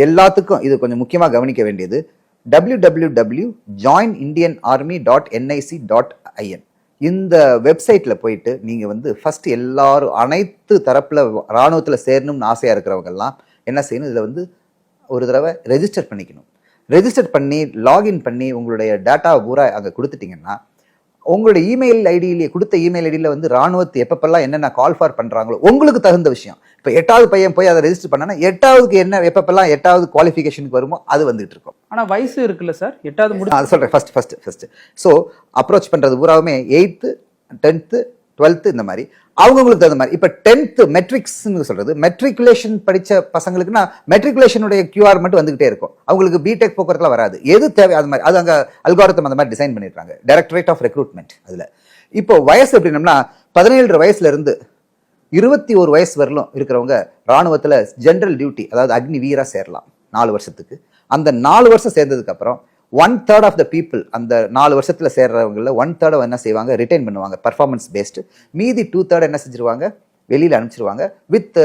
எல்லாத்துக்கும் இது கொஞ்சம் முக்கியமாக கவனிக்க வேண்டியது www.joinindianarmy.nic.in இந்த வெப்சைட்ல போயிட்டு நீங்க வந்து ஃபர்ஸ்ட் எல்லாரும் அனைத்து தரப்புல ராணுவத்தில் சேரணும்னு ஆசையா இருக்கிறவங்க எல்லாம் என்ன செய்யணும், இதுல வந்து ஒரு தடவை ரெஜிஸ்டர் பண்ணிக்கணும். ரெஜிஸ்டர் பண்ணி லாகின் பண்ணி உங்களுடைய டேட்டாவை பூரா அங்கே கொடுத்துட்டீங்கன்னா உங்களுடைய இமெயில் ஐடியிலேயே கொடுத்த இமெயில் ஐடியில் வந்து ராணுவத்தை எப்பப்பெல்லாம் என்னென்ன கால் ஃபார் பண்ணுறாங்களோ உங்களுக்கு தகுந்த விஷயம். இப்போ 8வது பையன் போய் அதை ரெஜிஸ்டர் பண்ணனா 8வதுக்கு என்ன எப்பப்பெல்லாம் 8வது குவாலிஃபிகேஷனுக்கு வருமோ அது வந்துட்டு இருக்கும். ஆனால் வயசு இருக்குல்ல சார், 8வது முடிச்சு அது சொல்கிறேன். ஃபர்ஸ்ட் ஸோ அப்ரோச் பண்ணுறது பூராவுமே 8th 10th 12th இந்த மாதிரி அவங்களுக்கு தகுந்த மாதிரி. இப்போ 10th மெட்ரிக்ஸ்ன்னு சொல்றது மெட்ரிகுலேஷன் படித்த பசங்களுக்குன்னா மெட்ரிகுலேஷனுடைய கியூஆர் மட்டும் வந்துகிட்டே இருக்கும். அவங்களுக்கு பிடெக் போக்குவரத்துல வராது. எது தேவை அது மாதிரி அது அங்கே அல்காரிதம் அந்த மாதிரி டிசைன் பண்ணிருக்காங்க. Directorate of recruitment. அதில் இப்போ வயசு எப்படின்னா 17 வயசுல இருந்து 21 வயசு வரலும் இருக்கிறவங்க ராணுவத்தில் ஜென்ரல் டியூட்டி அதாவது அக்னி வீரா சேரலாம் 4 வருஷத்துக்கு. அந்த 4 வருஷம் சேர்ந்ததுக்கு அப்புறம் 1/3 ஆஃப் த பீப்புள் அந்த 4 வருஷத்துல சேர்றவங்கள 1/3 என்ன செய்வாங்க, ரிட்டைன் பண்ணுவாங்க பர்ஃபார்மன்ஸ் பேஸ்டு. மீதி 2/3 என்ன செஞ்சிருவாங்க, வெளியில அனுப்பிச்சிருவாங்க வித்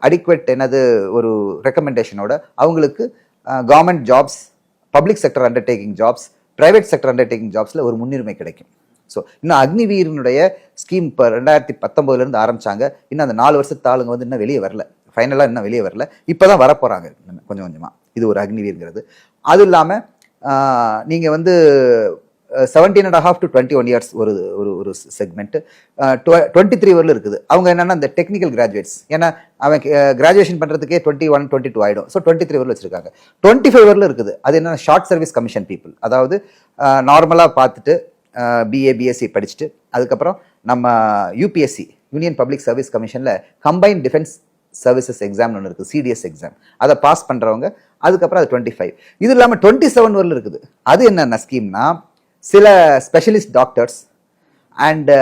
அடிக்வெட் என்னது ஒரு ரெக்கமெண்டேஷனோட. அவங்களுக்கு government jobs, public sector undertaking jobs, private sector undertaking ஜாப்ஸ்ல ஒரு முன்னுரிமை கிடைக்கும். ஸோ இன்னும் அக்னிவீரனுடைய ஸ்கீம் இப்போ 2019 ஆரம்பிச்சாங்க. இன்னும் அந்த 4 வருஷத்து ஆளுங்க வந்து இன்னும் வெளியே வரல, ஃபைனலாக இன்னும் வெளியே வரல. இப்போதான் வரப்போறாங்க கொஞ்சம் கொஞ்சமா. இது ஒரு அக்னிவீர்ங்கிறது. அது இல்லாமல் நீங்க வந்து 17.5 to 21 இயர்ஸ் ஒரு ஒரு செக்மெண்ட். 23 வரலும் இருக்குது. அவங்க என்னன்னா இந்த டெக்னிக்கல் கிராஜுவேட்ஸ். ஏன்னா அவன் கிராஜுவேஷன் பண்றதுக்கே 21 22 ஆயிடும். ஸோ 23 வரலும் வச்சிருக்காங்க. 25 வரலும் இருக்குது. அது என்னன்னா ஷார்ட் சர்வீஸ் கமிஷன் பீப்புள். அதாவது நார்மலா பார்த்துட்டு பிஏ பிஎஸ்சி படிச்சுட்டு அதுக்கப்புறம் நம்ம யூபிஎஸ்சி யூனியன் பப்ளிக் சர்வீஸ் கமிஷன்ல கம்பைன் டிஃபென்ஸ் சர்வீசஸ் எக்ஸாம் ஒன்று இருக்குது, சிடிஎஸ் எக்ஸாம். அதை பாஸ் பண்ணுறவங்க அதுக்கப்புறம் அது 25. இது இல்லாமல் 27 வரலும் இருக்குது. அது என்னென்ன ஸ்கீம்னா சில ஸ்பெஷலிஸ்ட் டாக்டர்ஸ் அண்டு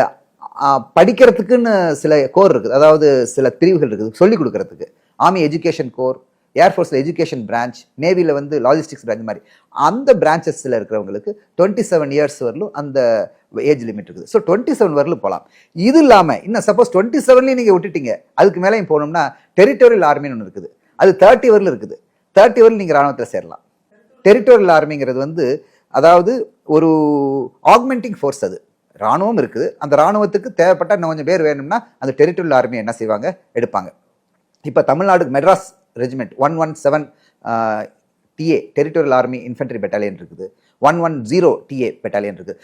படிக்கிறதுக்குன்னு சில கோர் இருக்குது, அதாவது சில பிரிவுகள் இருக்குது சொல்லிக் கொடுக்கறதுக்கு. ஆர்மி எஜுகேஷன் கோர், ஏர்ஃபோர்ஸில் எஜுகேஷன் பிரான்ச், நேவியில் வந்து லாஜிஸ்டிக்ஸ் பிரான்ச் மாதிரி அந்த பிரான்ச்சஸில் இருக்கிறவங்களுக்கு 27 இயர்ஸ் வரலும் அந்த ஏஜ் லிமிட் இருக்குது. ஸோ 27 வரலும் போகலாம். இது இல்லாமல் இன்னும் சப்போஸ் 27 நீங்கள் விட்டுட்டீங்க, அதுக்கு மேலேயும் போகணும்னா டெரிட்டோரியல் ஆர்மின்னு ஒன்று இருக்குது. அது 30 வரலும் இருக்குது. 30 வரலும் நீங்கள் ராணுவத்தில் சேரலாம். டெரிட்டோரியல் ஆர்மிங்கிறது வந்து அதாவது ஒரு ஆக்மெண்டிங் ஃபோர்ஸ். அது ராணுவம் இருக்குது, அந்த ராணுவத்துக்கு தேவைப்பட்ட இன்னும் கொஞ்சம் பேர் வேணும்னா அந்த டெரிட்டோரியல் ஆர்மி என்ன செய்வாங்க, எடுப்பாங்க. இப்போ Tamil Nadu Madras regiment 117 TA territorial army infantry battalion இருக்குது, 110 டிஏ பெட்டாலியன் இருக்குது.